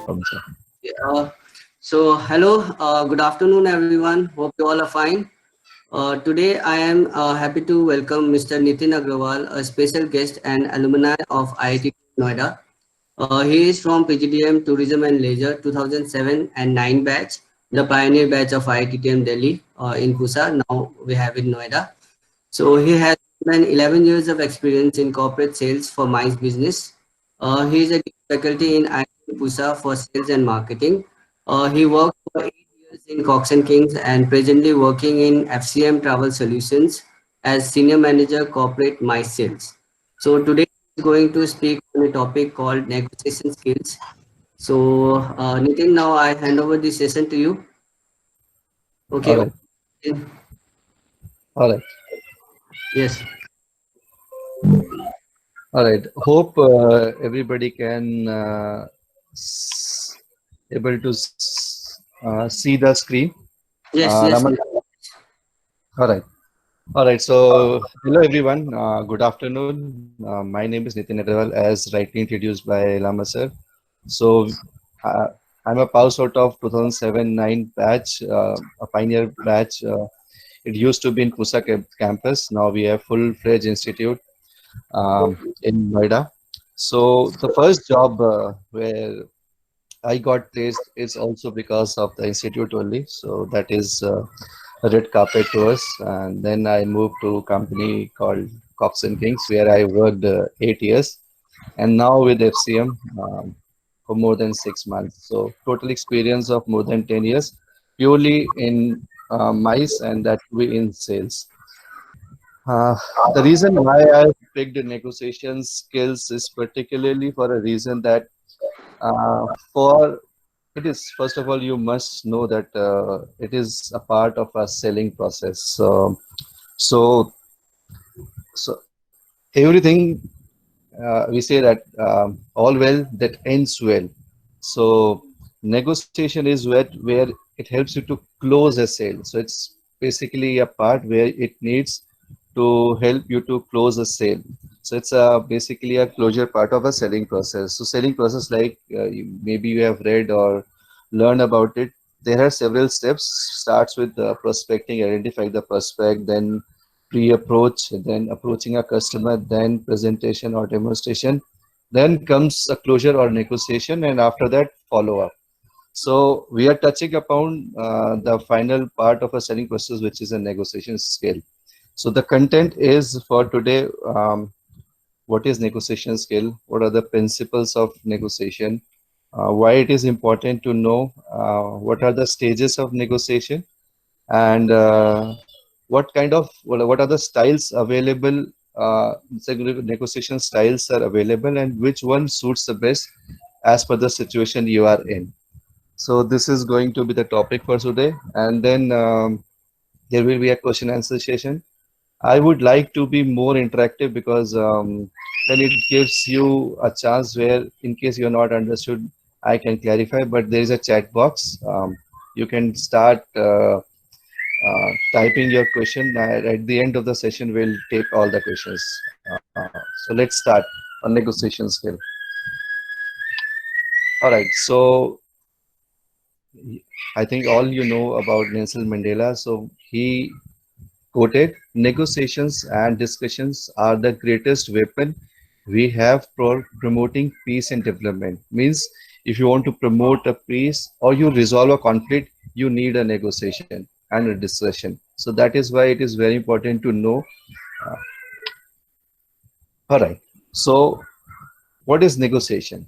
Problem, sir. Uh, hello, good afternoon, everyone. Hope you all are fine. Today, I am happy to welcome Mr. Nitin Agrawal, a special guest and alumni of IIT Noida. He is from PGDM Tourism and Leisure 2007 and 9 batch, the pioneer batch of IITM Delhi in Pusa. Now we have in Noida. So he has more than 11 years of experience in corporate sales for Mice Business. He is a faculty in IIT Pusa for sales and marketing. He worked for 8 years in Cox and Kings and presently working in FCM Travel Solutions as senior manager corporate Mice sales. So today is going to speak on a topic called negotiation skills. So Nitin, now I hand over the session to you. Okay. All right. All right. Yes. All right. Hope everybody can able to see the screen. Yes. Yes. Raman. All right. All right. So, hello everyone. Good afternoon. My name is Nitin Agrawal, as rightly introduced by Lama sir. So, uh, I'm a Pulse out of 2007-9 batch, a pioneer batch. It used to be in Pusa campus. Now we have full-fledged institute in Noida. So the first job where I got placed is also because of the institute only. So that is red carpet tours, and then I moved to a company called Cox and Kings where I worked 8 years, and now with FCM for more than 6 months. So total experience of more than 10 years, purely in mice and that we in sales. Uh, the reason why I picked negotiation skills is particularly for a reason that for it is first of all you must know that it is a part of a selling process. So so everything we say that all well that ends well. So negotiation is where it helps you to close a sale. So it's basically a part where it needs to help you to close a sale. So it's basically a closure part of a selling process. So selling process, like maybe you have read or learned about it. There are several steps. Starts with prospecting, identify the prospect, then pre-approach, then approaching a customer, then presentation or demonstration, then comes a closure or negotiation, and after that follow-up. So we are touching upon the final part of a selling process, which is a negotiation skill. So the content is for today. What is negotiation skill? What are the principles of negotiation? Why it is important to know? What are the stages of negotiation? And what kind of what are the styles available? Negotiation styles are available, and which one suits the best as per the situation you are in. So this is going to be the topic for today, and then there will be a question answer session. I would like to be more interactive because then it gives you a chance where, in case you're not understood, I can clarify. But there is a chat box. You can start typing your question. At the end of the session, we'll take all the questions. So let's start on negotiation skill. All right. So I think all you know about Nelson Mandela. So he quoted, negotiations and discussions are the greatest weapon we have for promoting peace and development. Means if you want to promote a peace or you resolve a conflict, you need a negotiation and a discussion. So that is why it is very important to know. Uh, all right. So what is negotiation?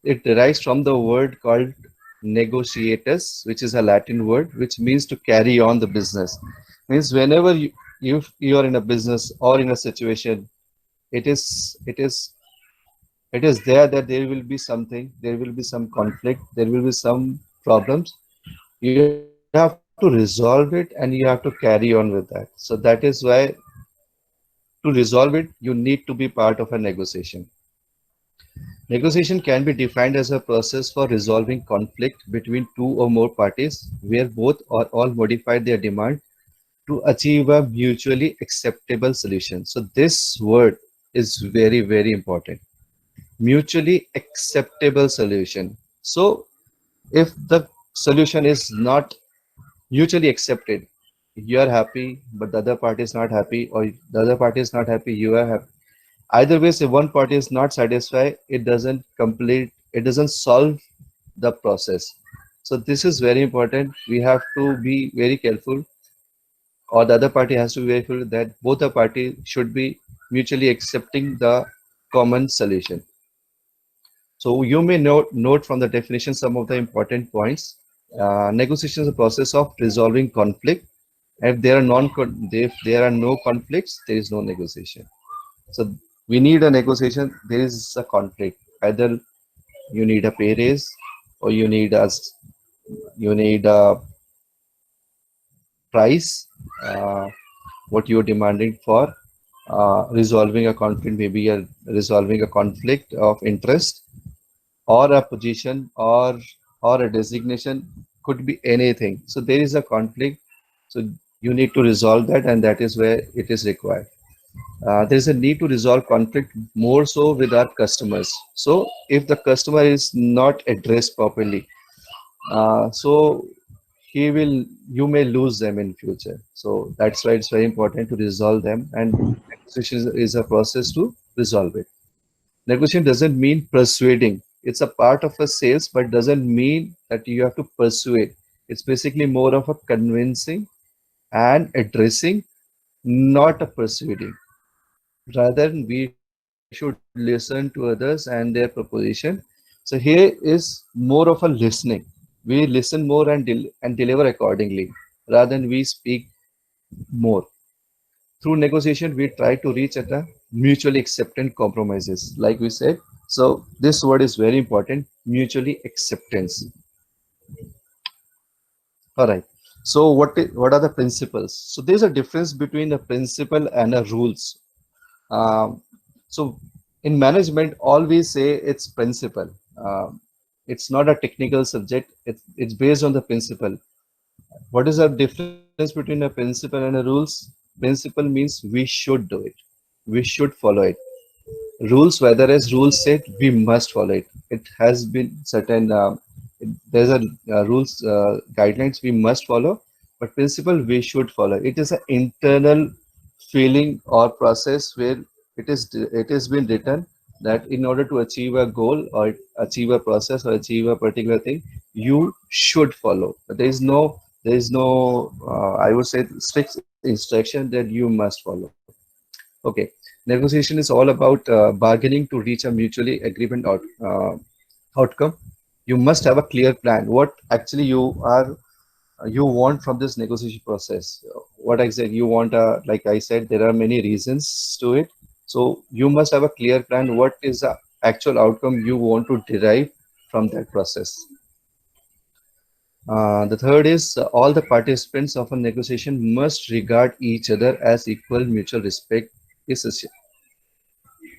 It derives from the word called negotiatus, which is a Latin word, which means to carry on the business. Means whenever you are in a business or in a situation, it is it is it is there that there will be something, there will be some conflict, there will be some problems. You have to resolve it and you have to carry on with that. So that is why to resolve it, you need to be part of a negotiation. Negotiation can be defined as a process for resolving conflict between two or more parties where both or all modify their demand to achieve a mutually acceptable solution. So this word is very, very important. Mutually acceptable solution. So if the solution is not mutually accepted, you are happy but the other party is not happy, or the other party is not happy, you are happy. Either ways, if one party is not satisfied, it doesn't solve the process. So this is very important. We have to be very careful, or the other party has to be very careful, that both the parties should be mutually accepting the common solution. So you may note from the definition some of the important points. Negotiation is a process of resolving conflict. If there are no conflicts, there is no negotiation. So we need a negotiation. There is a conflict. Either you need a pay raise, or you need a price, what you're demanding for resolving a conflict, maybe resolving a conflict of interest, or a position, or a designation, could be anything. So there is a conflict. So you need to resolve that, and that is where it is required. There is a need to resolve conflict more so with our customers. So if the customer is not addressed properly, so you may lose them in future. So that's why it's very important to resolve them, and negotiation is a process to resolve it. Negotiation doesn't mean persuading. It's a part of a sales, but doesn't mean that you have to persuade. It's basically more of a convincing and addressing, not a persuading. Rather, we should listen to others and their proposition. So here is more of a listening. We listen more and deliver accordingly, rather than we speak more. Through negotiation, we try to reach at a mutually acceptance compromises, like we said. So this word is very important, mutually acceptance. All right. So what are the principles? So there's a difference between a principle and a rules. Um, so in management, always say it's principle. It's not a technical subject. It's based on the principle. What is the difference between a principle and a rules? Principle means we should do it. We should follow it. Rules, whether as rules said, we must follow it. It has been certain. There's a rules guidelines we must follow, but principle we should follow. It is an internal feeling or process where it has been written that in order to achieve a goal or achieve a process or achieve a particular thing, you should follow. But there is no I would say strict instruction that you must follow. Okay, negotiation is all about bargaining to reach a mutually agreement outcome. You must have a clear plan. What actually you want from this negotiation process? What exactly you want? Like I said, there are many reasons to it. So you must have a clear plan. What is the actual outcome you want to derive from that process? The third is all the participants of a negotiation must regard each other as equal. Mutual respect is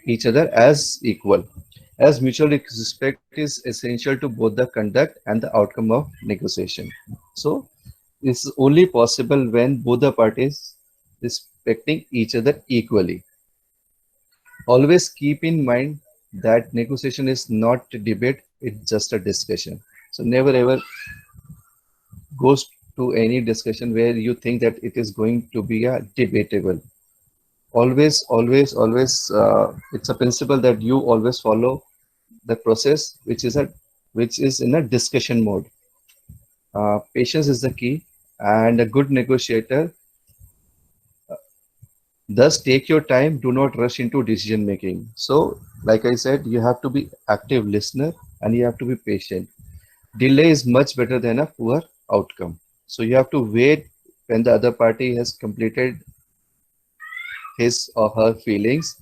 each other as equal, as mutual respect is essential to both the conduct and the outcome of negotiation. So it's only possible when both the parties respecting each other equally. Always keep in mind that negotiation is not a debate, it's just a discussion. So never ever goes to any discussion where you think that it is going to be a debatable. Always, it's a principle that you always follow the process, which is in a discussion mode. Patience is the key, and a good negotiator. Thus, take your time. Do not rush into decision making. So, like I said, you have to be active listener and you have to be patient. Delay is much better than a poor outcome. So you have to wait when the other party has completed his or her feelings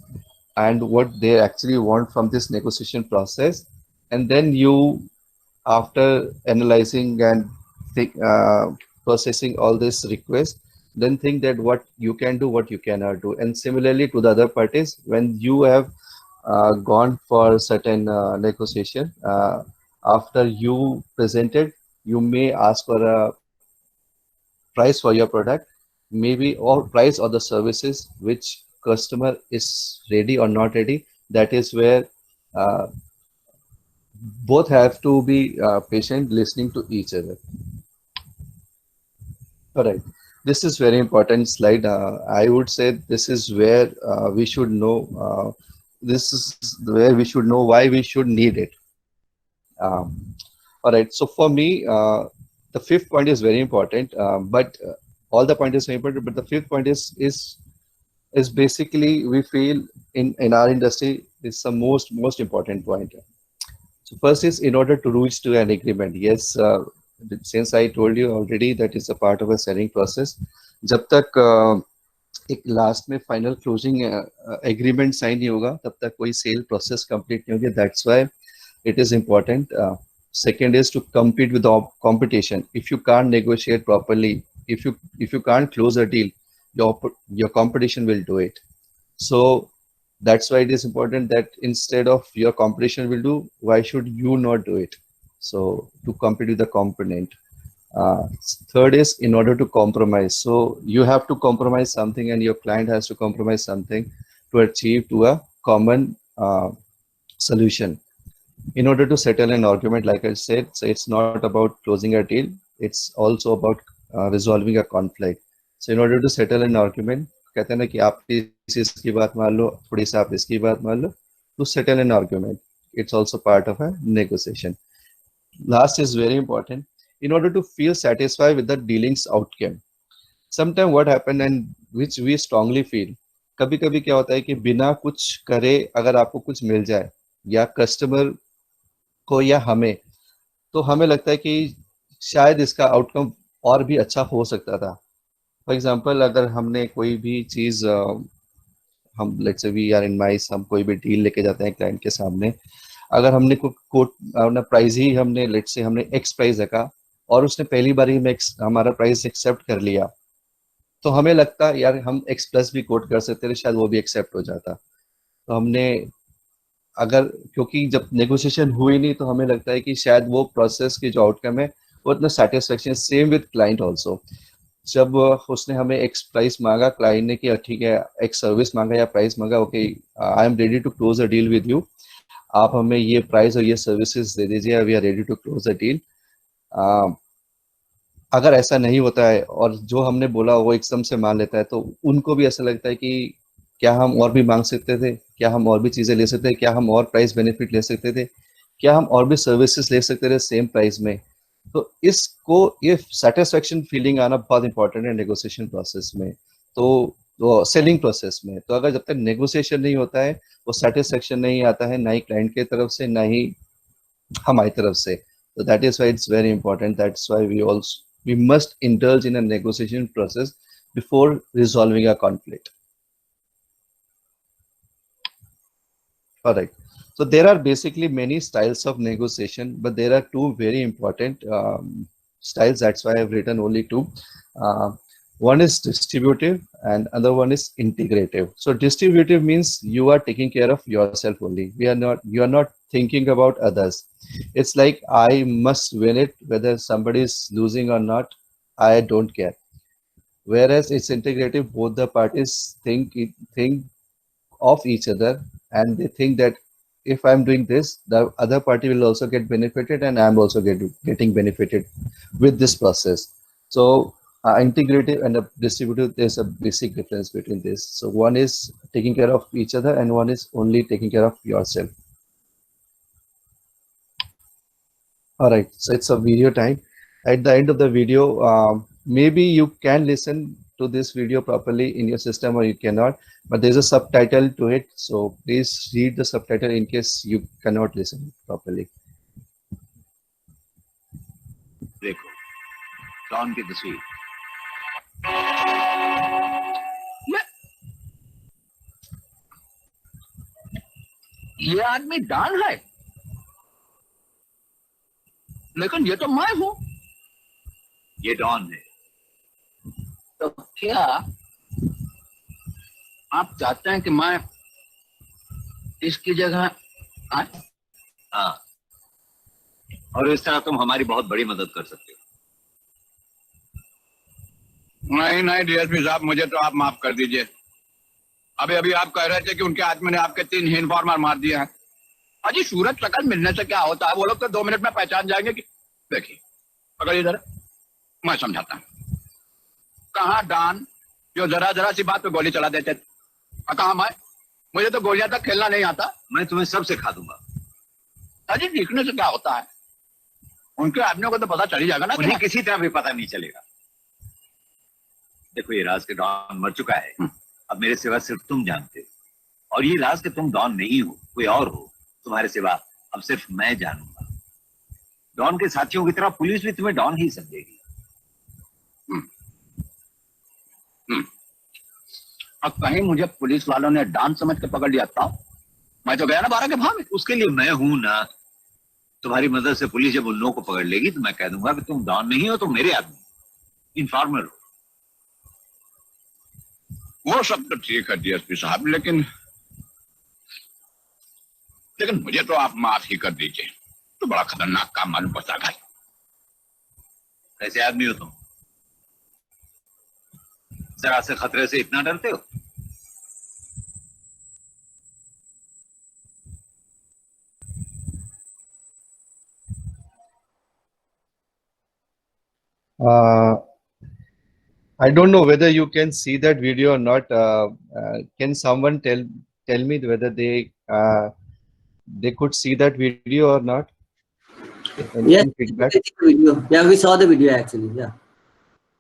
and what they actually want from this negotiation process, and then you, after analyzing and think, processing all this request, then think that what you can do, what you cannot do. And similarly to the other parties, when you have gone for certain negotiation, after you presented, you may ask for a price for your product, maybe or price or the services which customer is ready or not ready. That is where uh, both have to be patient, listening to each other. All right. This is very important slide. I would say this is where we should know. This is where we should know why we should need it. All right. So for me, the fifth point is very important. But all the point is very important. But the fifth point is basically we feel in our industry is the most important point. So first is in order to reach to an agreement. Yes, since I told you already that is a part of a selling process. जब तक एक last में final closing agreement sign नहीं होगा तब तक कोई cell process complete नहीं होगी. That's why it is important. Second is to compete with the competition. If you can't negotiate properly, if you can't close a deal, your competition will do it. So that's why it is important that instead of your competition will do, why should you not do it? So to compete with the component. Uh, Third is in order to compromise. So you have to compromise something, and your client has to compromise something to achieve to a common solution. In order to settle an argument, like I said, so it's not about closing a deal, it's also about resolving a conflict. So in order to settle an argument, कहते हैं ना कि आप इसकी बात मान लो, थोड़ी सी आप इसकी बात मान लो, to settle an argument. It's also part of a negotiation. Last is very important. In order to feel satisfied with the dealing's outcome. Sometimes what happen and which we strongly feel, कभी कभी क्या होता है कि बिना कुछ करे अगर आपको कुछ मिल जाए या कस्टमर को या हमें, तो हमें लगता है कि शायद इसका आउटकम और भी अच्छा हो सकता था. फॉर एग्जांपल अगर हमने कोई भी चीज़ हम let's say we are in माइस, हम कोई भी डील लेके जाते हैं क्लाइंट के सामने, अगर हमने कोट अपना प्राइस ही हमने लेट्स से हमने एक्स प्राइस रखा और उसने पहली बार ही में हमारा प्राइस एक्सेप्ट कर लिया, तो हमें लगता यार हम एक्स प्लस भी कोट कर सकते थे, शायद वो भी एक्सेप्ट हो जाता. तो हमने अगर क्योंकि जब नेगोशिएशन हुई नहीं तो हमें लगता है कि शायद वो प्रोसेस की जो आउटकम है वो इतना satisfaction. Same with client also. जब उसने हमें एक्स प्राइस मांगा, क्लाइंट ने कि ठीक है एक्स सर्विस मांगा या प्राइस मांगा, okay I am ready to close a deal with you, आप हमें ये प्राइस और ये सर्विसेज दे दीजिए, we are ready to close a deal. अगर ऐसा नहीं होता है और जो हमने बोला वो एकदम से मान लेता है, तो उनको भी ऐसा लगता है कि क्या हम और भी मांग सकते थे, क्या हम और भी चीज़ें ले सकते थे, क्या हम और प्राइस बेनिफिट ले सकते थे, क्या हम और भी सर्विसेज ले सकते थे सेम प्राइस में. तो इसको ये सेटिस्फेक्शन फीलिंग आना बहुत इंपॉर्टेंट है नेगोशिएशन प्रोसेस में. तो सेलिंग प्रोसेस में तो अगर जब तक नेगोशिएशन नहीं होता है वो सेटिस्फेक्शन नहीं आता है, ना ही क्लाइंट की तरफ से ना ही हमारी तरफ से. So that is why it's very important. That's why we must indulge in a negotiation process before resolving a conflict. All right. So there are basically many styles of negotiation, but there are two very important styles. That's why I've written only two. One is distributive and other one is integrative. So distributive means you are taking care of yourself only. You are not thinking about others. It's like I must win it, whether somebody is losing or not, I don't care. Whereas it's integrative, both the parties think of each other and they think that if I'm doing this, the other party will also get benefited and I'm also getting benefited with this process. So integrative and a distributive, there's a basic difference between this. So one is taking care of each other and one is only taking care of yourself. All right, so it's a video time. At the end of the video, maybe you can listen to this video properly in your system or you cannot, but there's a subtitle to it. So please read the subtitle in case you cannot listen properly. देखो don की तस्वीर. ये आदमी don है, लेकिन ये तो मैं हूं. ये डॉन है. तो क्या आप चाहते हैं कि मैं इसकी जगह आए? हाँ, और इस तरह तुम हमारी बहुत बड़ी मदद कर सकते हो. नहीं नहीं डीएसपी साहब, मुझे तो आप माफ कर दीजिए. अभी अभी आप कह रहे थे कि उनके आदमी ने आपके 3 इन्फॉर्मर मार दिए हैं. अजी सूरत शकल मिलने से क्या होता है, वो लोग तो 2 मिनट में पहचान जाएंगे कि देखिए अगर इधर मैं समझाता हूँ। कहाँ डॉन जो जरा जरा सी बात पे गोली चला देते थे, और कहाँ मैं, मुझे तो गोलियां तक खेलना नहीं आता। मैं तुम्हें सब सिखा दूंगा। अजी सीखने से क्या होता है, उनके आदमियों को तो पता चल ही जाएगा ना कि उन्हें मैं- किसी तरह भी पता नहीं चलेगा। देखो ये राज के डॉन मर चुका है, अब मेरे सिवा सिर्फ तुम जानते हो, और ये राज के तुम डॉन नहीं हो, कोई और हो, तुम्हारे सिवा अब सिर्फ मैं जानूंगा। डॉन के साथियों की तरह पुलिस भी तुम्हें डॉन ही समझेगी। अब कहीं मुझे पुलिस वालों ने डॉन समझ के पकड़ लिया था, मैं तो गया ना 12 के भाव में। उसके लिए मैं हूं ना। तुम्हारी मदद से पुलिस जब उन लोगों को पकड़ लेगी तो मैं कह दूंगा कि तुम डॉन नहीं हो, तुम मेरे आदमी, इन्फॉर्मर हो। वो सब तो ठीक है डीएसपी साहब, लेकिन मुझे तो आप माफ ही कर दीजिए, तो बड़ा खतरनाक काम मालूम पड़ता है। कैसे आदमी हो तुम? जरा से खतरे से इतना डरते हो? Uh, I don't know whether you can see that video or not. Can someone tell me whether they could see that video or not? Yes, Any feedback? video. Yeah, we saw the video actually. Yeah.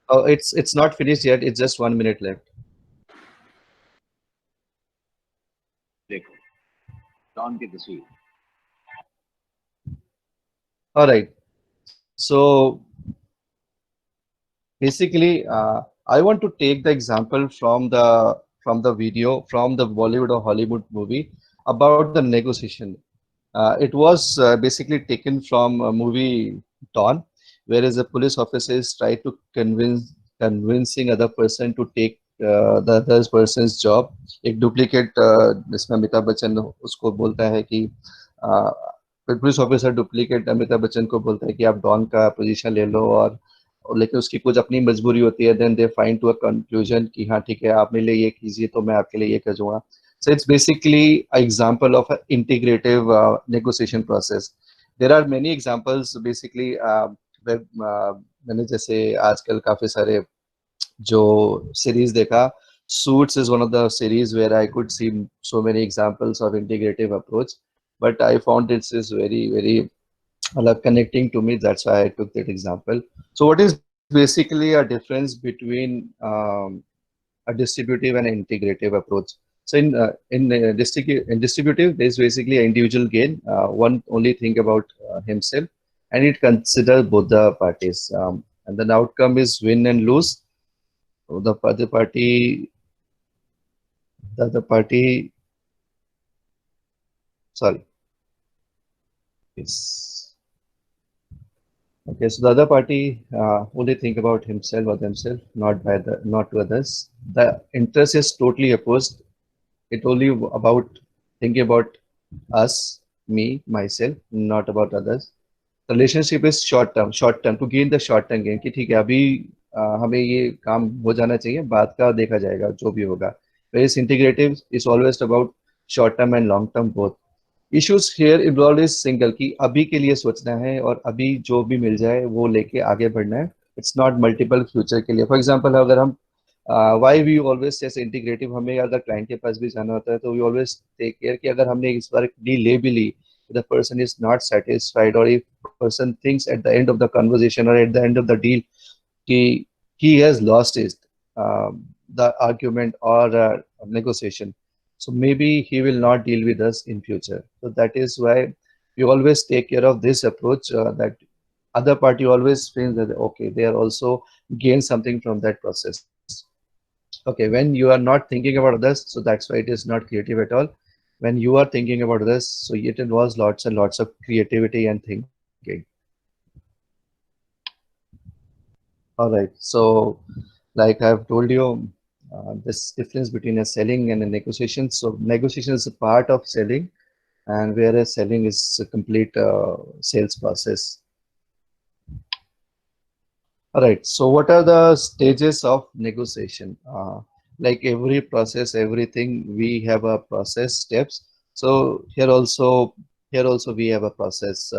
Oh, it's not finished yet. It's just 1 minute left. देखो don की तस्वीर। All right. So basically, I want to take the example from the video from the Bollywood or Hollywood movie about the negotiation. It was basically taken from a movie Dawn, whereas a police officer is trying to convincing other person to take the other person's job. एक duplicate जिसमें अमिताभ बच्चन उसको बोलता है कि police officer duplicate Amitabh Bachchan को बोलता है कि आप डॉन का पोजीशन ले लो, और लेकिन उसकी कुछ अपनी मजबूरी होती है। Then they find to a conclusion कि हाँ ठीक है, आप मेरे लिए ये कीजिए तो मैं आपके लिए ये कर दूंगा। So it's basically an example of an integrative negotiation process. There are many examples basically where मैंने जैसे आजकल काफी सारे जो series देखा, Suits is one of the series where I could see so many examples of integrative approach, but I found this is very connecting to me. That's why I took that example. So what is basically a difference between a distributive and an integrative approach? So in distributive, there is basically an individual gain. One only think about himself, and it considers both the parties. And then outcome is win and lose. So the other party, sorry, yes. Okay, so the other party only think about himself or themselves, not to others. The interest is totally opposed. It only about thinking about us, me, myself, not about others. Relationship is short term to gain the short term gain, कि ठीक है अभी हमें ये काम हो जाना चाहिए, बाद का देखा जाएगा जो भी होगा। Various integrative is always about short term and long term both. Issues here involve is single, कि अभी के लिए सोचना है और अभी जो भी मिल जाए वो लेके आगे बढ़ना है। इट्स नॉट मल्टीपल फ्यूचर के लिए। फॉर एग्जाम्पल अगर हम वाई वी ऑलवेज जैसे इंटीग्रेटिव, हमें अगर क्लाइंट के पास भी जाना होता है तो वी ऑलवेज टेक केयर कि अगर हमने इस बार डील ले भी ली, the person is not satisfied, or if person thinks at the end of the conversation or at the end of the deal he has lost his the argument or negotiation, so maybe he will not deal with us in future. So that is why we always take care of this approach, that other party always feels that okay, they are also gain something from that process. Okay, when you are not thinking about others, so that's why it is not creative at all. When you are thinking about this, so it involves lots and lots of creativity and thinking. All right, so like I've told you, this difference between a selling and a negotiation. So negotiation is a part of selling, and whereas selling is a complete sales process. All right, so what are the stages of negotiation? Like every process, everything, we have a process steps. So here also here also we have a process.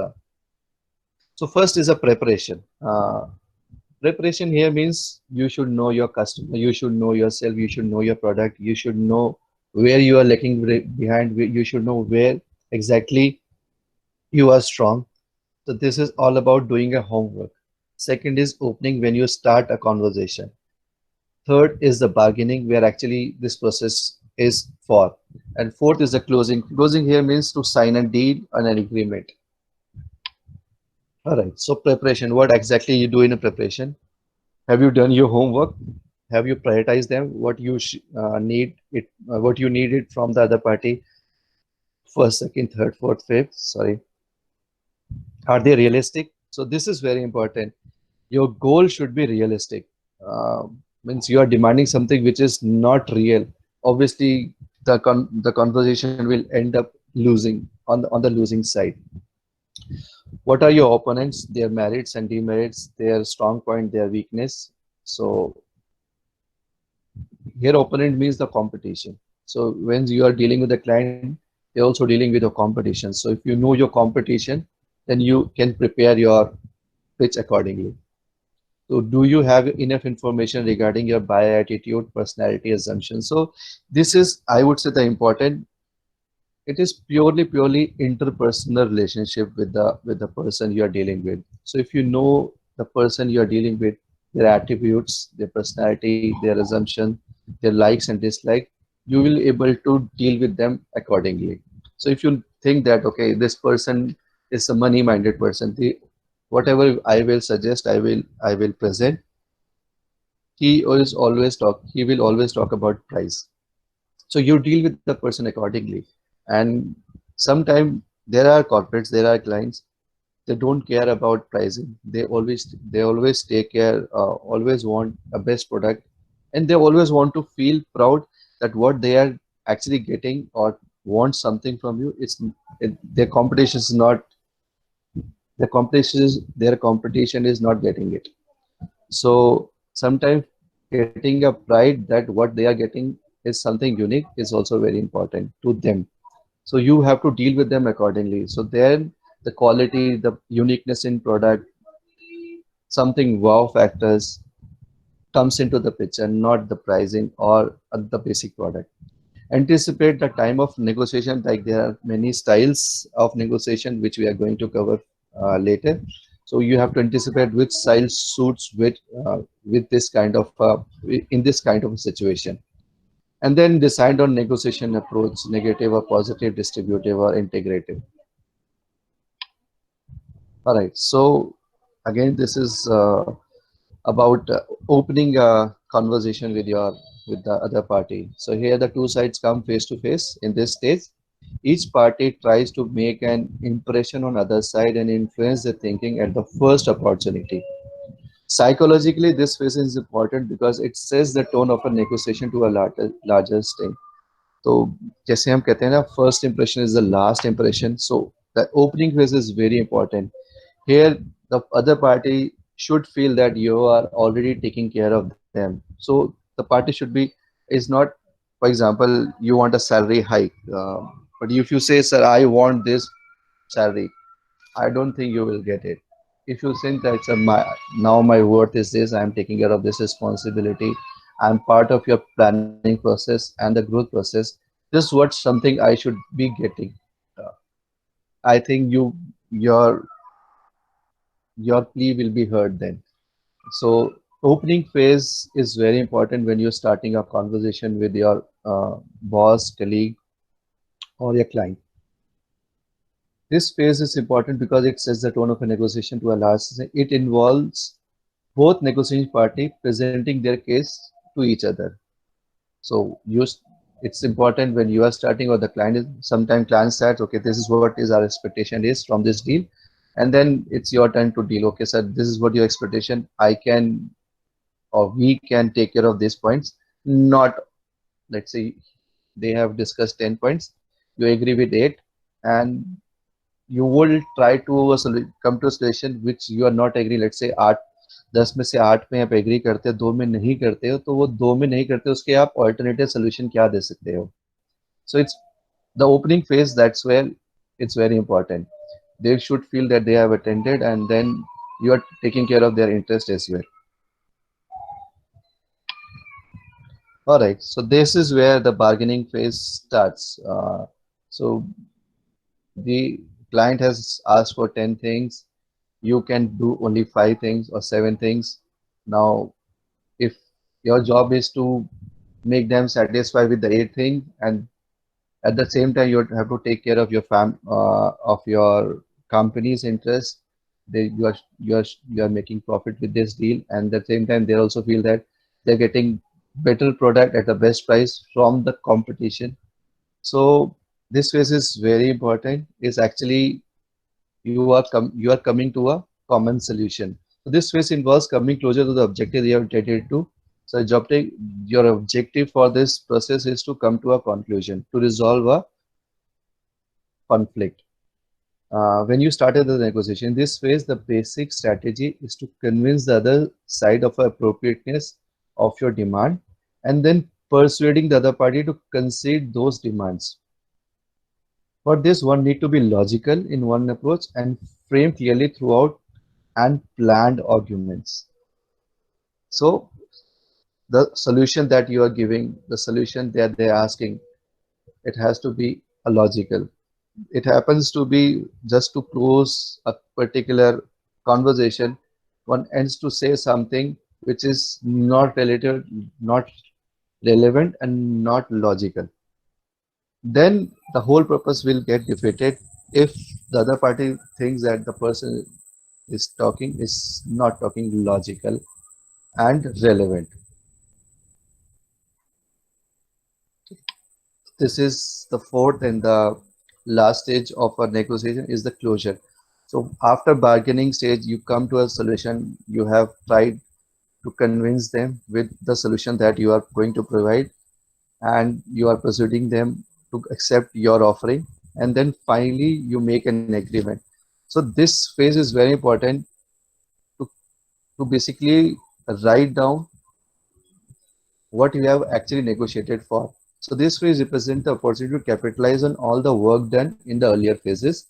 So first is a preparation. Preparation here means you should know your customer, you should know yourself, you should know your product, you should know where you are lacking behind, you should know where exactly you are strong. So this is all about doing a homework. Second is opening when you start a conversation. Third is the bargaining, where actually this process is for. And fourth is the closing. Closing here means to sign a deal on an agreement. All right. So preparation, what exactly you do in a preparation? Have you done your homework? Have you prioritized them? What you need it, what you needed from the other party? First, second, third, fourth, fifth. Sorry. Are they realistic? So this is very important. Your goal should be realistic. Means you are demanding something which is not real. Obviously, the conversation will end up losing on the losing side. What are your opponents, their merits and demerits, their strong point, their weakness? So here opponent means the competition. So when you are dealing with the client, they're also dealing with your competition. So if you know your competition, then you can prepare your pitch accordingly. So do you have enough information regarding your buyer attitude, personality, assumption? So this is, I would say, the important. It is purely interpersonal relationship with the person you are dealing with. So if you know the person you are dealing with, their attributes, their personality, their assumption, their likes and dislikes, you will able to deal with them accordingly. So if you think that okay, this person is a money-minded person, whatever I will suggest, I will present. He will always talk about price. So you deal with the person accordingly. And sometimes there are corporates, there are clients, they don't care about pricing. They always take care, always want a best product, and they always want to feel proud that what they are actually getting or want something from you. Their competition is not their competition is not getting it. So sometimes getting a pride that what they are getting is something unique is also very important to them. So you have to deal with them accordingly. So then the quality, the uniqueness in product, something wow factors comes into the picture, not the pricing or the basic product. Anticipate the time of negotiation, like there are many styles of negotiation which we are going to cover later. So you have to anticipate which style suits with this kind of in this kind of a situation, and then decide on negotiation approach, negative or positive, distributive or integrative. All right. So again, this is about opening a conversation with the other party. So here the two sides come face to face in this stage. Each party tries to make an impression on other side and influence the thinking at the first opportunity. Psychologically, this phase is important because it sets the tone of a negotiation to a larger extent. तो जैसे हम कहते हैं ना, first impression is the last impression. So the opening phase is very important. Here, the other party should feel that you are already taking care of them. So the party should be is not, for example, you want a salary hike, but if you say, "Sir, I want this salary," I don't think you will get it. If you think that now my worth is this, I'm taking care of this responsibility, I'm part of your planning process and the growth process. This is what something I should be getting. Uh, I think your plea will be heard then. So opening phase is very important when you're starting a conversation with your boss, colleague, or your client. This phase is important because it sets the tone of a negotiation to a large extent. It involves both negotiating party presenting their case to each other. So it's important when you are starting or the client is, sometimes client starts, okay, this is what is our expectation is from this deal. And then it's your turn to deal. Okay, sir, this is what your expectation. I can or we can take care of these points. Not, let's say they have discussed 10 points, you agree with 8, and you will try to come to a solution which you are not agree. Let's say 10 में से 8 में आप agree करते हो, 2 में नहीं करते हो, तो वो 2 में नहीं करते उसके आप ऑल्टरनेटिव सोल्यूशन क्या दे सकते हो. So it's the opening phase, that's where It's very important. They should feel that they have attended, and then you are taking care of their interest as well. All right, so this is where the bargaining phase starts. So the client has asked for 10 things. You can do only 5 things or 7 things. Now, if your job is to make them satisfied with the 8th thing, and at the same time you have to take care of your of your company's interest, you are making profit with this deal, and at the same time they also feel that they're getting better product at the best price from the competition. So this phase is very important. Is actually you are coming to a common solution. So this phase involves coming closer to the objective you have intended to. So your objective for this process is to come to a conclusion, to resolve a conflict. When you started the negotiation, in this phase, the basic strategy is to convince the other side of appropriateness of your demand, and then persuading the other party to concede those demands. For this, one need to be logical in one approach and frame clearly throughout and planned arguments. So the solution that you are giving, the solution that they're asking, it has to be a logical. It happens to be just to close a particular conversation, one ends to say something which is not related, not relevant, and not logical. Then the whole purpose will get defeated if the other party thinks that the person is talking is not talking logical and relevant. This is the fourth and the last stage of a negotiation is the closure. So after bargaining stage, you come to a solution. You have tried to convince them with the solution that you are going to provide, and you are persuading them to accept your offering, and then finally you make an agreement. So this phase is very important to, to basically write down what you have actually negotiated for. So this phase represents the opportunity to capitalize on all the work done in the earlier phases.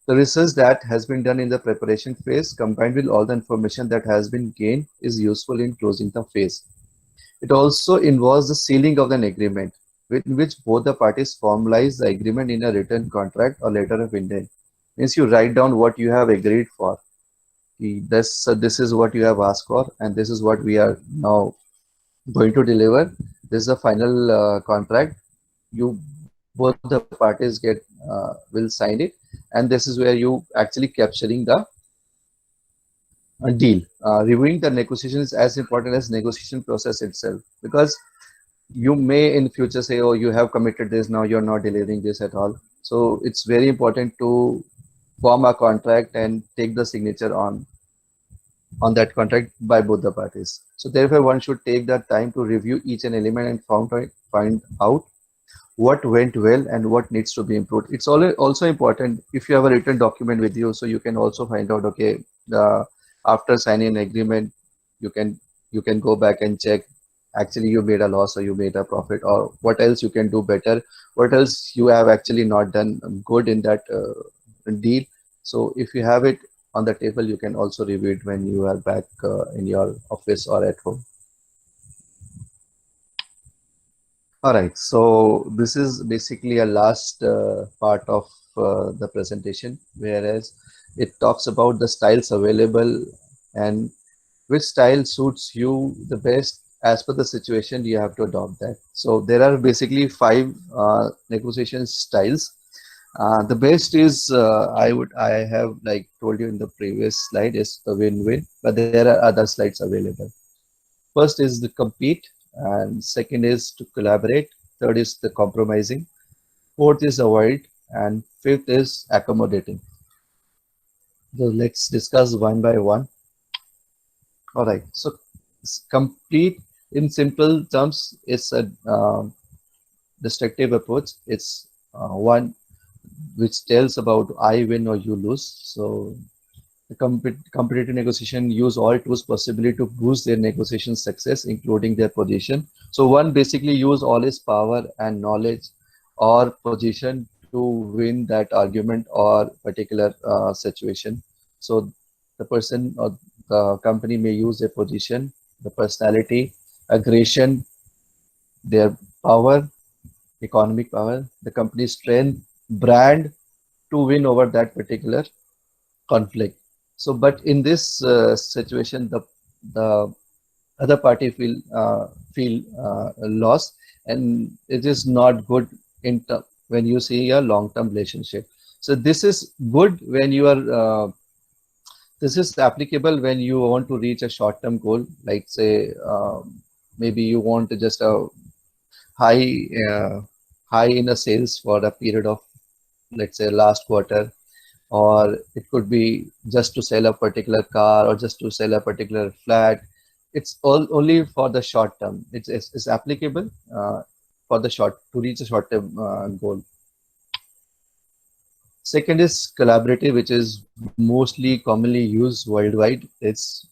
The research that has been done in the preparation phase combined with all the information that has been gained is useful in closing the phase. It also involves the sealing of an agreement, in which both the parties formalize the agreement in a written contract or letter of intent. Means you write down what you have agreed for. This is what you have asked for, and this is what we are now going to deliver. This is a final contract. You both the parties will sign it, and this is where you actually capturing the deal. Reviewing the negotiation is as important as negotiation process itself, because you may in future say, oh, you have committed this, now you're not delivering this at all. So it's very important to form a contract and take the signature on that contract by both the parties. So therefore one should take that time to review each and element and find out what went well and what needs to be improved. It's also important if you have a written document with you, so you can also find out, okay, after signing an agreement, you can go back and check actually you made a loss or you made a profit, or what else you can do better, what else you have actually not done good in that deal. So if you have it on the table, you can also review it when you are back in your office or at home. All right, so this is basically a last part of the presentation, whereas it talks about the styles available and which style suits you the best. As per the situation, you have to adopt that. So there are basically 5 negotiation styles. The best is I have like told you in the previous slide is the win-win, but there are other slides available. First is the compete, and second is to collaborate. Third is the compromising. Fourth is avoid, and fifth is accommodating. So let's discuss one by one. All right. So complete in simple terms is a destructive approach. It's one which tells about I win or you lose. So the competitive negotiation use all tools possibly to boost their negotiation success, including their position. So one basically use all his power and knowledge or position to win that argument or particular situation. So the person or the company may use their position, the personality, aggression, their power, economic power, the company's strength, brand to win over that particular conflict. So, but in this situation, the other party feel lost, and it is not good when you see a long-term relationship. So this is good when you are. This is applicable when you want to reach a short-term goal, like say maybe you want to just a high high in a sales for a period of, let's say, last quarter, or it could be just to sell a particular car or just to sell a particular flat. It's all only for the short term. It's applicable for the short to reach a short term goal. Second is collaborative, which is mostly commonly used worldwide. It's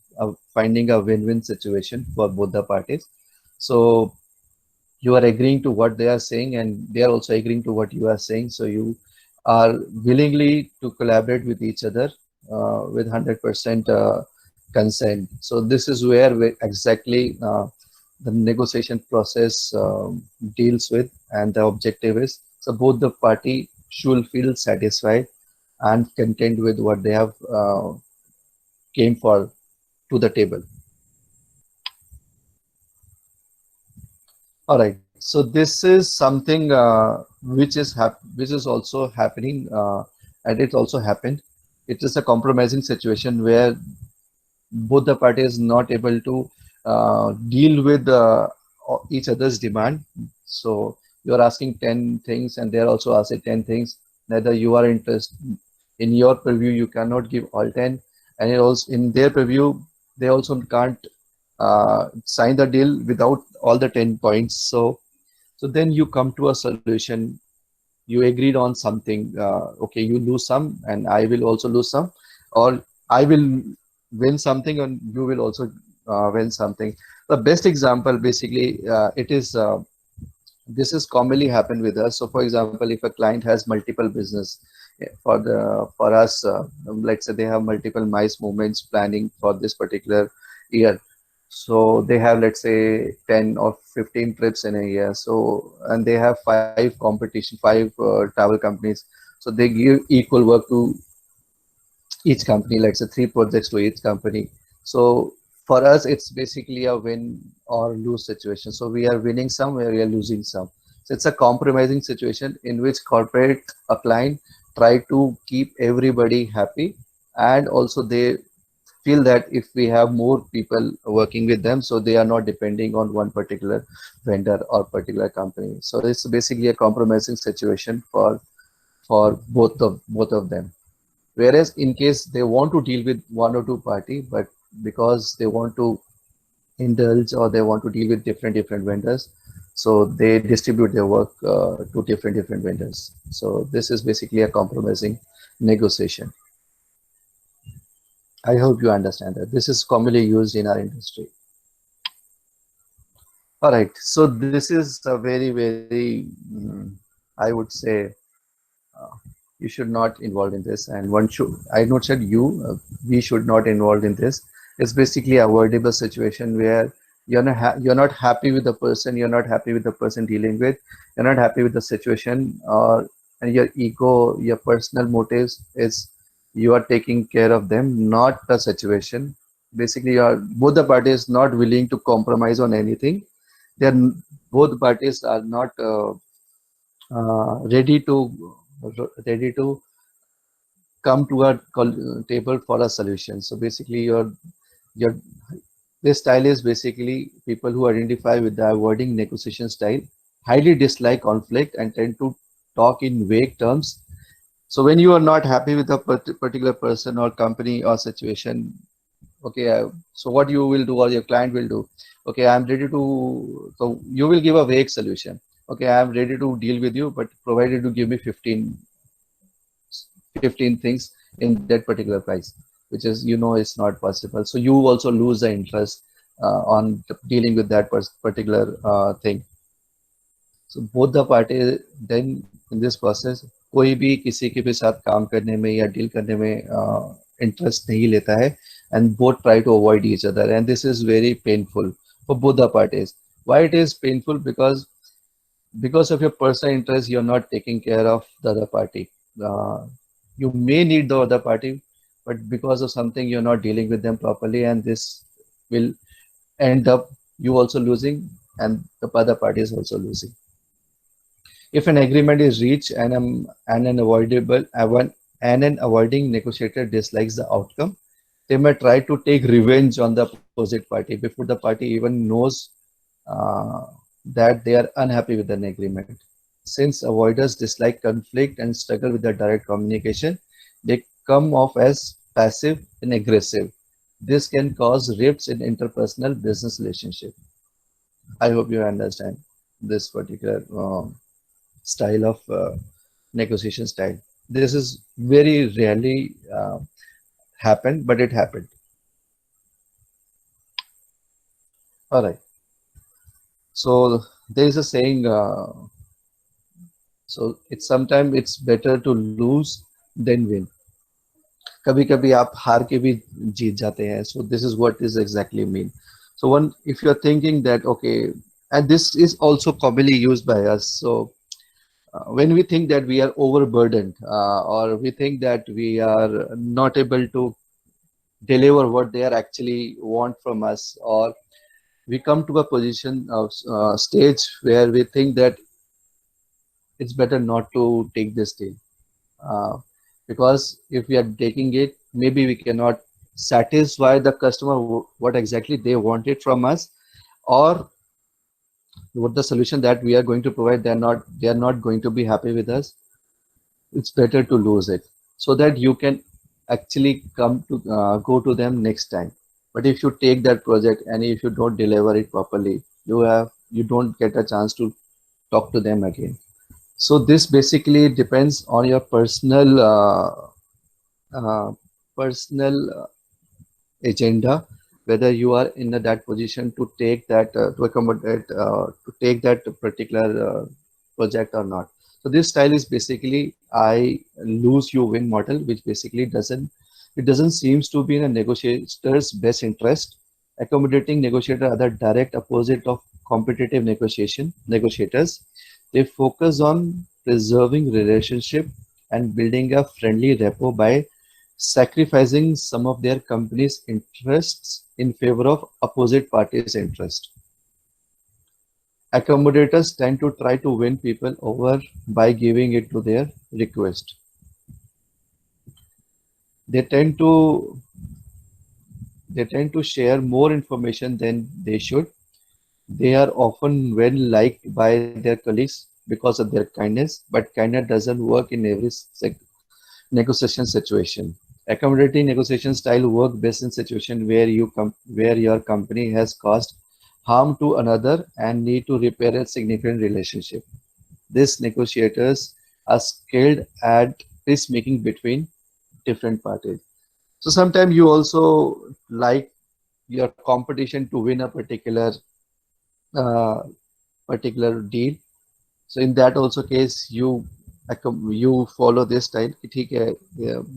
finding a win-win situation for both the parties. So you are agreeing to what they are saying, and they are also agreeing to what you are saying. So you are willingly to collaborate with each other with 100% consent. So this is where exactly the negotiation process deals with, and the objective is so both the party should feel satisfied and content with what they have came for to the table. All right. So this is something which is also happening, and it also happened. It is a compromising situation where both the parties not able to deal with each other's demand. So you're asking 10 things and they're also asking 10 things. Neither you are interested in your preview, you cannot give all 10, and it also in their preview, they also can't sign the deal without all the 10 points. So then you come to a solution. You agreed on something. Okay, you lose some, and I will also lose some, or I will win something, and you will also win something. The best example, basically, this is commonly happen with us. So, for example, if a client has multiple business for us, let's say they have multiple MICE movements planning for this particular year. So they have, let's say, 10 or 15 trips in a year. So, and they have five travel companies. So they give equal work to each company, let's say 3 projects to each company. So for us, it's basically a win or lose situation. So we are winning some, we are losing some. So it's a compromising situation in which corporate, a client, try to keep everybody happy, and also they feel that if we have more people working with them, so they are not depending on one particular vendor or particular company. So it's basically a compromising situation for both of them. Whereas in case they want to deal with one or two party, but because they want to indulge or they want to deal with different vendors, so they distribute their work to different vendors. So this is basically a compromising negotiation. I hope you understand that. This is commonly used in our industry. All right. So this is a very, I would say, you should not involve in this, and one should. I not said you. We should not involve in this. It's basically a avoidable situation where you're not happy with the person. You're not happy with the person dealing with. You're not happy with the situation, and your ego, your personal motives is you are taking care of them, not the situation. Basically, both the parties not willing to compromise on anything. They're both parties are not ready to come to a table for a solution. So basically, your this style is basically people who identify with the avoiding negotiation style, highly dislike conflict, and tend to talk in vague terms. So when you are not happy with a particular person or company or situation, okay, so what you will do or your client will do, okay, I'm ready to, so you will give a vague solution. Okay, I'm ready to deal with you, but provided you give me 15 things in that particular price, which is, it's not possible. So you also lose the interest on dealing with that particular thing. So both the parties then in this process कोई भी किसी के भी साथ काम करने में या डील करने में इंटरेस्ट नहीं लेता है, and both try to avoid each other, and this is very painful for both the parties. Why it is painful? Because of your personal interest, you're not taking care of the other party. You may need the other party, but because of something you're not dealing with them properly, and this will end up you also losing and the other party is also losing. If an agreement is reached and an avoidable and an avoiding negotiator dislikes the outcome, they may try to take revenge on the opposite party before the party even knows uh, that they are unhappy with an agreement. Since avoiders dislike conflict and struggle with the direct communication, they come off as passive and aggressive. This can cause rifts in interpersonal business relationship. I hope you understand this particular style of negotiation style. This is very rarely happened, but it happened. All right. So there is a saying. So it's sometimes it's better to lose than win. कभी कभी आप हार के भी जीत जाते हैं. So this is what is exactly mean. So one, if you are thinking that okay, and this is also commonly used by us. So when we think that we are overburdened or we think that we are not able to deliver what they are actually want from us, or we come to a position of stage where we think that it's better not to take this deal because if we are taking it, maybe we cannot satisfy the customer what exactly they wanted from us, or what the solution that we are going to provide, they are not going to be happy with us. It's better to lose it so that you can actually come to go to them next time. But if you take that project and if you don't deliver it properly, you don't get a chance to talk to them again. So this basically depends on your personal agenda, whether you are in that position to take that to accommodate to take that particular project or not. So this style is basically I lose you win model, which basically doesn't seems to be in a negotiator's best interest. Accommodating negotiator are the direct opposite of competitive negotiators. They focus on preserving relationship and building a friendly rapport by sacrificing some of their company's interests in favor of opposite parties' interest. Accommodators tend to try to win people over by giving it to their request. They tend to share more information than they should. They are often well liked by their colleagues because of their kindness, but kindness doesn't work in every negotiation situation. Accommodating negotiation style work best in situation where your company has caused harm to another and need to repair a significant relationship. These negotiators are skilled at peacemaking between different parties. So sometimes you also like your competition to win a uh, particular deal. So in that also case you follow this style कि ठीक है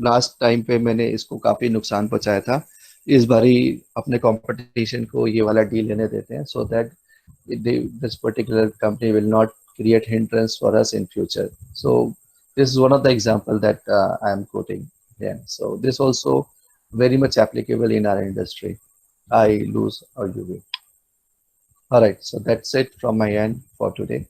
last time पे मैंने इसको काफी नुकसान पहुंचाया था, इस बारी अपने कंपटीशन को ये वाला डील लेने देते हैं so that this particular company will not create hindrance for us in future. So this is one of the example that I am quoting here. So this also very much applicable in our industry. I lose or you win. All right, so that's it from my end for today.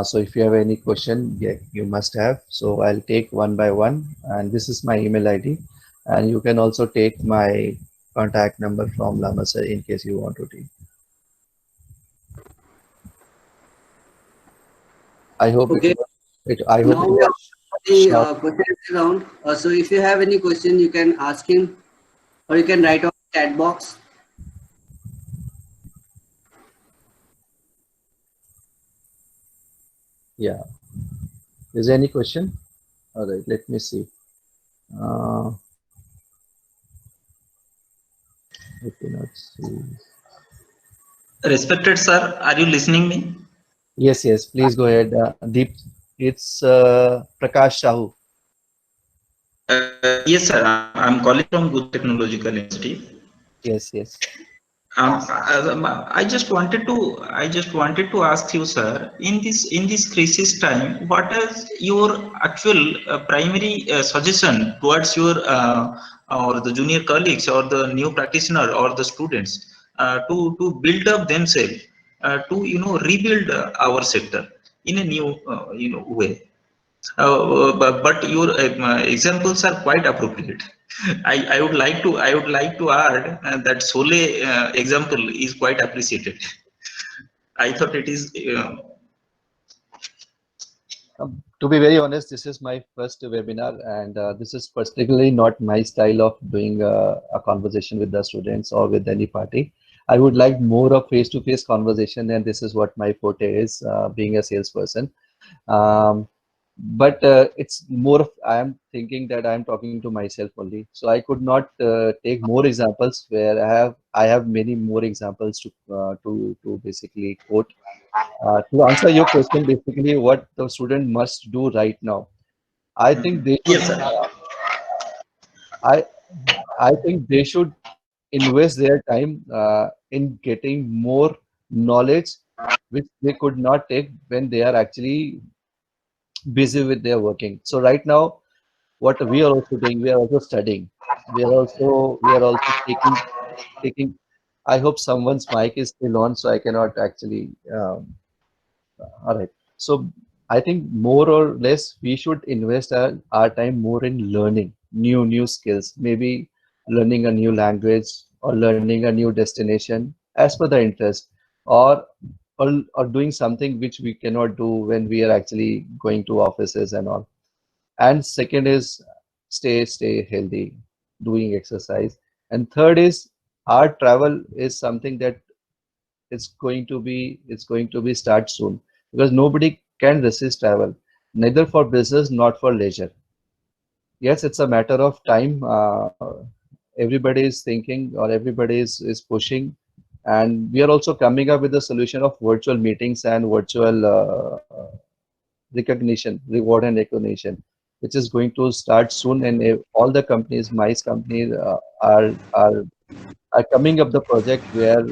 So if you have any question, yeah, you must have. So I'll take one by one, and this is my email ID, and you can also take my contact number from Lama sir in case you want to take. I hope Okay. I hope Now it we was are short. question round. So if you have any question, you can ask him, or you can write on the chat box. Yeah. Is there any question? All right, let me see. I cannot see. Respected sir, are you listening me? Yes, yes. Please go ahead, Deep. It's Prakash Sahu. Yes, sir. I'm calling from Good Technological Institute. Yes, yes. I just wanted to ask you, sir, in this crisis time, what is your actual primary suggestion towards your or the junior colleagues or the new practitioner or the students to build up themselves to rebuild our sector in a new way? But your examples are quite appropriate. I would like to add that Sole example is quite appreciated. I thought it is To be very honest, this is my first webinar, and this is particularly not my style of doing a conversation with the students or with any party. I would like more of face-to-face conversation, and this is what my forte is, being a salesperson. Um, but it's more of I am thinking that I am talking to myself only. So I could not take more examples where I have many more examples to basically quote. To answer your question, basically what the student must do right now, I think they should. yes, sir. I I think they should invest their time in getting more knowledge, which they could not take when they are actually busy with their working. So right now, what we are also doing, we are also studying. We are also taking. I hope someone's mic is still on, so I cannot actually. All right. So I think more or less we should invest our time more in learning new skills, maybe learning a new language or learning a new destination as per the interest, or or doing something which we cannot do when we are actually going to offices and all. And second is stay healthy, doing exercise. And third is our travel is something that it's going to be start soon, because nobody can resist travel, neither for business not for leisure. Yes, it's a matter of time. Everybody is thinking, or everybody is pushing, and we are also coming up with a solution of virtual meetings and virtual recognition, reward and recognition, which is going to start soon. And all the companies, mice companies, are coming up the project where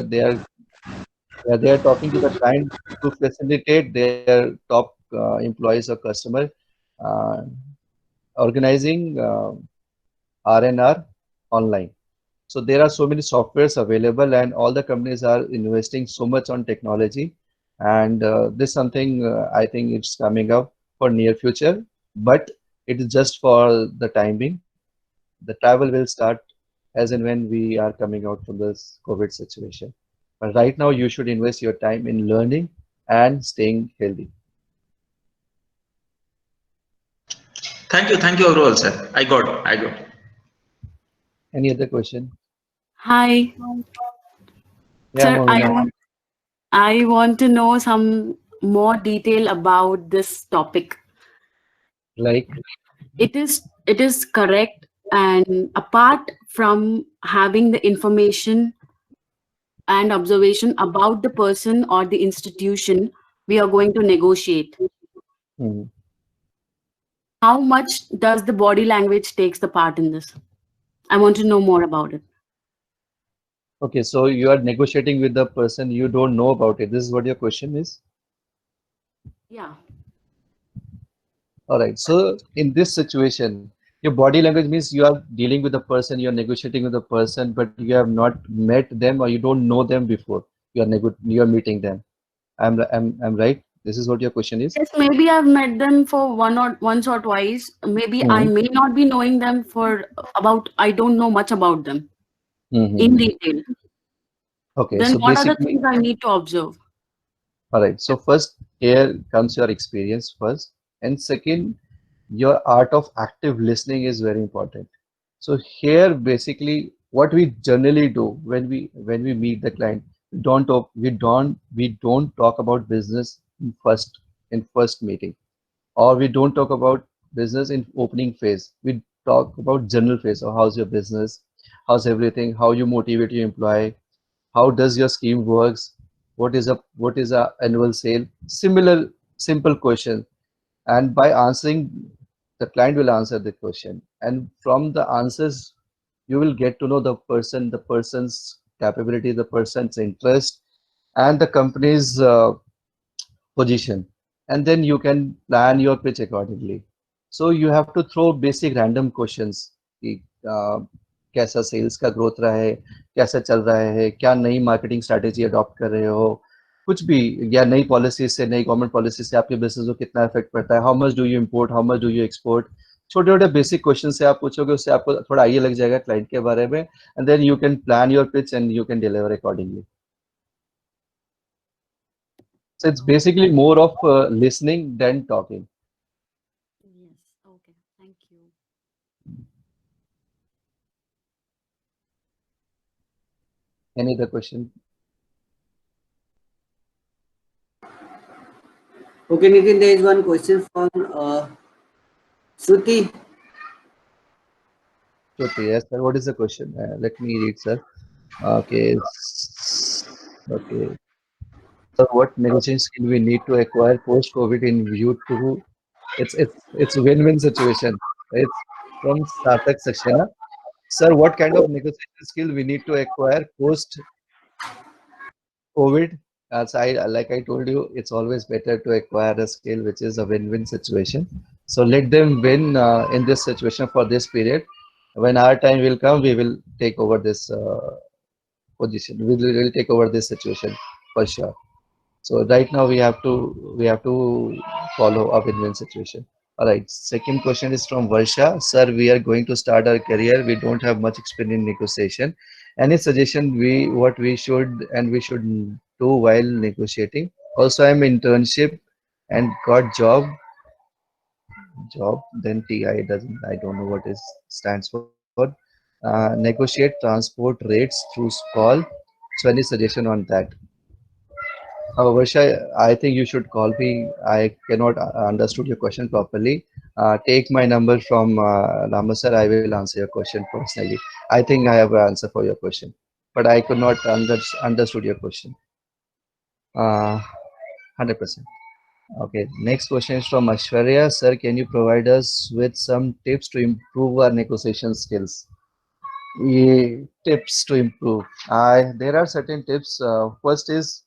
they are talking to the client to facilitate their top employees or customer, uh, organizing R&R online. So there are so many softwares available, and all the companies are investing so much on technology. And this is something I think it's coming up for near future, but it is just for the time being. The travel will start as and when we are coming out from this COVID situation. But right now, you should invest your time in learning and staying healthy. Thank you overall, sir. I got. Any other question? Hi, Yeah, sir. Mohammed. I want to know some more detail about this topic. Like, It is correct, and apart from having the information and observation about the person or the institution, we are going to negotiate. mhm. How much does the body language takes the part in this? I want to know more about it. Okay, so you are negotiating with the person you don't know about it. This is what your question is. Yeah. All right. So in this situation, your body language means you are dealing with the person, you are negotiating with the person, but you have not met them or you don't know them before. You are meeting them. I'm right. This is what your question is. Yes, maybe I've met them for once or twice. Maybe I Mhm. may not be knowing them for about, I don't know much about them in Mhm. detail. Okay, Then so what are the basically, things I need to observe? all right. So first, here comes your experience first, and second, your art of active listening is very important. So here, basically, what we generally do when we meet the client, we don't talk about business in first meeting, or we don't talk about business in opening phase. We talk about general phase. So how's your business? How's everything? How you motivate your employee? How does your scheme works? What is a annual sale? Similar simple question. and by answering, the client will answer the question, and from the answers you will get to know the person, the person's capability, the person's interest, and the company's position, and then you can plan your pitch accordingly. So you have to throw basic random questions कि कैसा sales का growth रहा है, कैसा चल रहा है, क्या नई मार्केटिंग स्ट्रैटेजी अडॉप्ट कर रहे हो, कुछ भी, या नई पॉलिसी से, नई गवर्नमेंट पॉलिसी से आपके बिजनेस को कितना इफेक्ट पड़ता है, how much do you import, how much do you export. छोटे छोटे बेसिक क्वेश्चन से आप पूछोगे, उससे आपको थोड़ा आइडिया लग जाएगा क्लाइंट के बारे में, and then you can plan your pitch and you can deliver accordingly. So it's basically more of listening than talking. Yes. Okay. Thank you. Any other question? Okay, Nitin, there is one question from Shruti. Shruti, yes, sir. What is the question? Let me read, sir. Okay. Okay. So what negotiation skill we need to acquire post-COVID in view to it's win-win situation. It's from Sarthak Saxena. Sir, what kind of negotiation skill we need to acquire post-COVID? As like I told you, it's always better to acquire a skill which is a win-win situation. So let them win in this situation for this period. When our time will come, we will take over this position. We will take over this situation for sure. So right now we have to follow a win-win situation. All right. Second question is from Varsha. Sir, we are going to start our career. We don't have much experience in negotiation. Any suggestion what we should and we should do while negotiating? Also, I'm internship and got job. Then TI doesn't. I don't know what is stands for. Negotiate transport rates through call. So any suggestion on that? Varsha, I think you should call me. I cannot understood your question properly. Take my number from Rama sir. I will answer your question personally. I think I have an answer for your question, but I could not understood your question. 100%. Okay. Next question is from Ashwarya. Sir, can you provide us with some tips to improve our negotiation skills? Tips to improve. There are certain tips. First is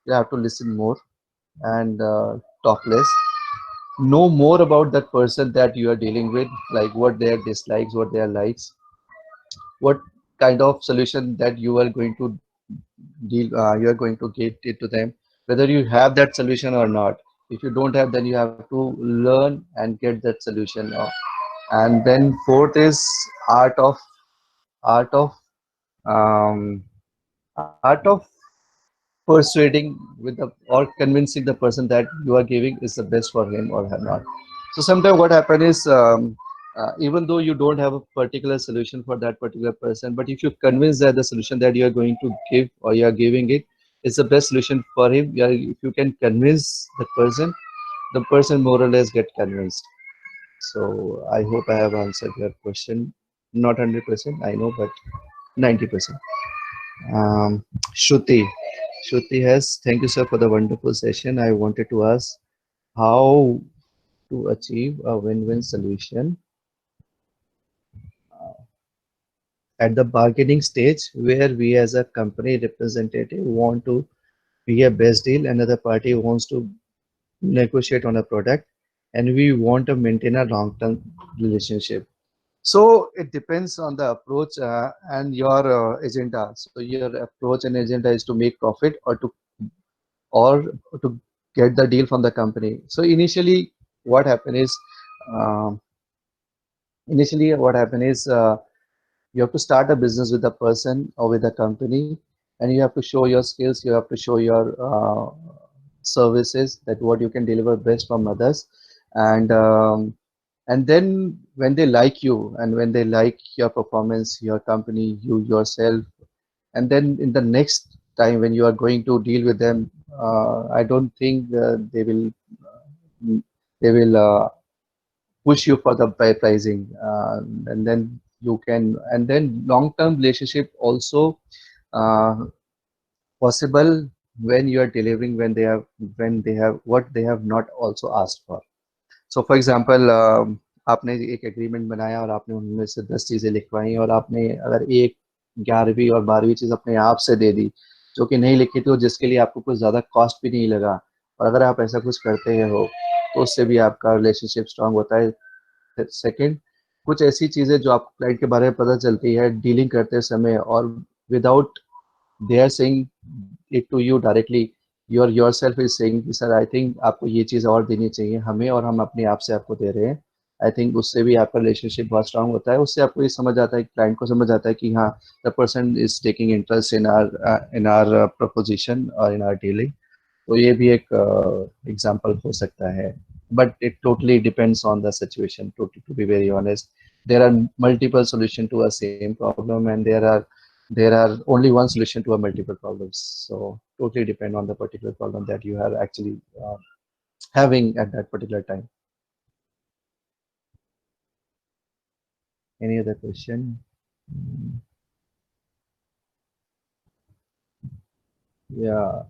you have to listen more and talk less. Know more about that person that you are dealing with, like what their dislikes, what their likes, what kind of solution that you are going to you are going to give it to them, whether you have that solution or not. If you don't have, then you have to learn and get that solution. And then fourth is art of art of um, art of persuading with the or convincing the person that you are giving is the best for him or her not. So sometimes what happens is even though you don't have a particular solution for that particular person, but if you convince that the solution that you are going to give or you are giving it is the best solution for him, if you can convince the person more or less get convinced. So I hope I have answered your question. Not 100%, I know, but 90%. Shruti. Shruti has, thank you, sir, for the wonderful session. I wanted to ask how to achieve a win-win solution at the bargaining stage where we as a company representative want to be a best deal, another party wants to negotiate on a product, and we want to maintain a long-term relationship. So it depends on the approach and your agenda. So your approach and agenda is to make profit or to get the deal from the company. So what happened is um you have to start a business with a person or with a company, and you have to show your skills. You have to show your services, that what you can deliver best from others, and and then when they like you and when they like your performance, your company, you yourself, and then in the next time when you are going to deal with them, I don't think they will push you for the pricing, and then you can, and then long-term relationship also uh, possible when you are delivering when they have what they have not also asked for. So for example आपने एक agreement बनाया और आपने उनमें से 10 चीज़ें लिखवाई और आपने अगर एक 11वीं और 12वीं चीज़ अपने आप से दे दी जो कि नहीं लिखी थी और जिसके लिए आपको कुछ ज़्यादा कॉस्ट भी नहीं लगा, और अगर आप ऐसा कुछ करते हो तो उससे भी आपका रिलेशनशिप स्ट्रांग होता है। सेकंड, कुछ ऐसी चीज़ें जो आपको क्लाइंट के बारे में पता चलती है डीलिंग करते समय और without they are saying it to you directly, yourself is saying कि सर आई थिंक आपको ये चीज़ और देनी चाहिए हमें और हम अपने आप से आपको दे रहे हैं। आई थिंक उससे भी आपका रिलेशनशिप बहुत स्ट्रांग होता है। उससे आपको ये समझ आता है, क्लाइंट को समझ आता है कि हाँ, the person is taking interest in are preposition और इन आर डीलिंग। तो ये भी एक एग्जांपल हो सकता है, but it totally depends on the situation. To be very honest, there are multiple solutions to a same problem, and there are only one solution to a multiple problems. So totally depend on the particular problem that you are actually having at that particular time. Any other question? Yeah.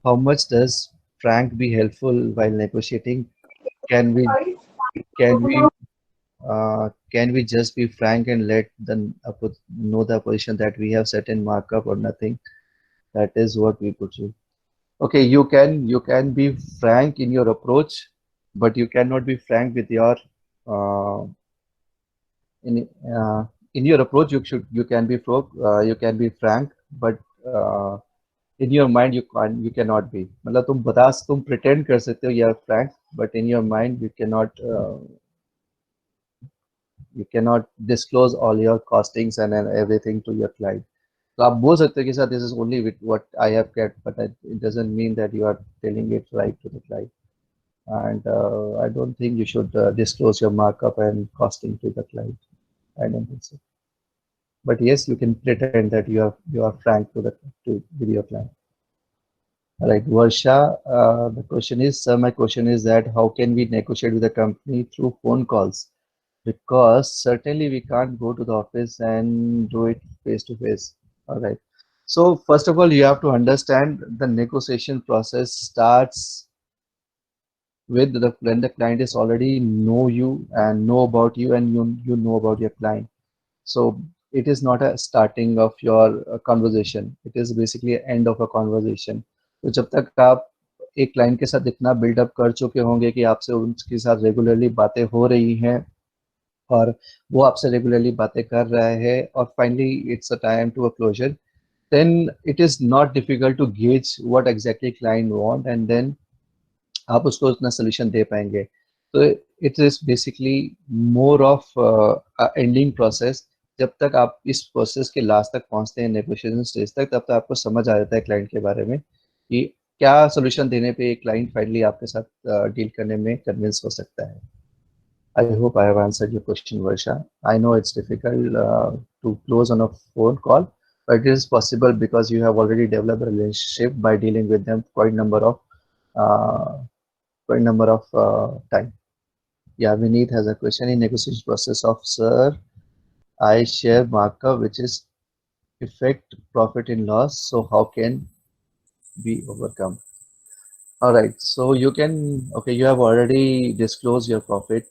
How much does Frank be helpful while negotiating? Can we can we can we just be frank and let the know the position that we have set in markup or nothing? That is what we could do. Okay, you can be frank in your approach, but you cannot be frank with your uh, in uh, in your approach. You can be frank, but in your mind you cannot be. मतलब तुम pretend कर सकते हो you are frank, but in your mind you cannot disclose all your costings and everything to your client. तो आप बोल सकते हो कि sir this is only with what I have kept, but it doesn't mean that you are telling it right to the client. And I don't think you should disclose your markup and costing to the client. I don't think so. But yes, you can pretend that you are frank with your client. All right, Varsha, the question is, sir, my question is that how can we negotiate with the company through phone calls? Because certainly we can't go to the office and do it face to face. All right. So first of all, you have to understand the negotiation process starts with when the client is already know you and know about you and you know about your client. So it is not a starting of your conversation. It is basically an end of a conversation. तो जब तक आप एक client के साथ इतना buildup कर चुके होंगे कि आपसे उसके साथ रेगुलरली बातें हो रही हैं और वो आपसे रेगुलरली बातें कर रहा है और finally it's a time to a closure, then it is not difficult to gauge what exactly client want and then आप उसको उतना सोल्यूशन दे पाएंगे. तो it is basically more of ending process. जब तक आप इस प्रोसेस के लास्ट तक पहुंचते हैं नेगोशिएशन स्टेज तक, तब तक आपको समझ आ जाता है क्लाइंट के बारे में कि क्या सोल्यूशन देने पे क्लाइंट फाइनली आपके साथ डील करने में कन्विंस हो सकता है. I hope I have answered your question, Varsha. I know it's difficult to close on a phone call, but it is possible because you have already developed a relationship by dealing with them uh, quite number of time. Yeah, Vineet has a question. In negotiation process of sir, I share markup which is affect profit and loss. So how can we overcome? All right. So you can, okay, you have already disclosed your profit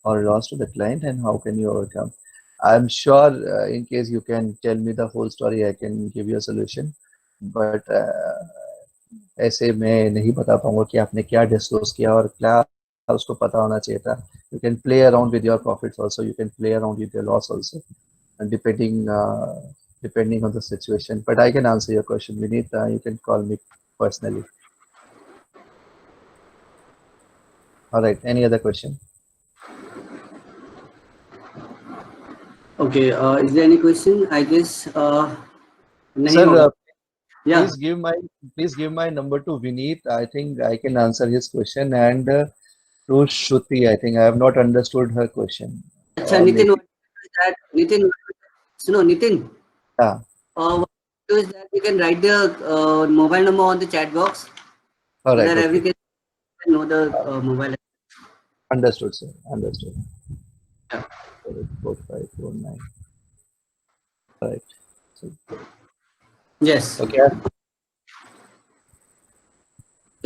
or loss to the client, and how can you overcome? I'm sure in case you can tell me the whole story, I can give you a solution. But ऐसे मैं नहीं बता पाऊंगा कि आपने क्या disclose किया और क्या उसको पता होना चाहिए था. You can play around with your profits also. You can play around with your loss also, and depending on the situation. But I can answer your question, Vineet. You can call me personally. All right. Any other question? Okay, is there any question? I guess nahi Sir, hoga. Yeah. please give my number to Vineet. I think I can answer his question, and to Shruti. I think I have not understood her question. Acha, Nitin, what is that? Nitin, Nitin. Yeah. What we do is that we can write the mobile number on the chat box All so right. that Okay. everyone can know the mobile. Understood, sir. Understood. Yeah. 4549. Right. So, Yes. okay.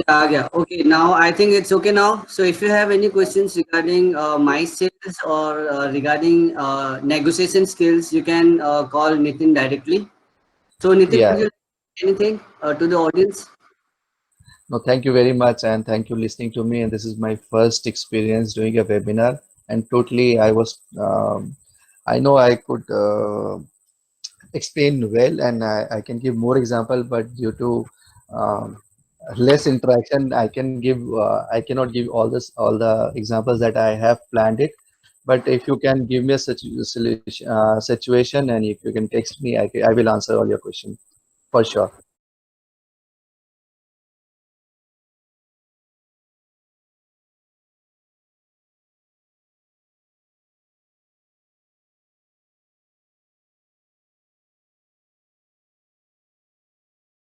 Yeah. Okay. Now I think it's okay now. So if you have any questions regarding my sales or regarding negotiation skills, you can call Nitin directly. So Nitin, Yeah. would you like anything to the audience? No, thank you very much, and thank you listening to me. And this is my first experience doing a webinar, and totally I was, I know I could explain well, and I can give more example, but due to um, less interaction, I cannot give all the examples that I have planned it. But if you can give me a situation, and if you can text me, I will answer all your questions for sure.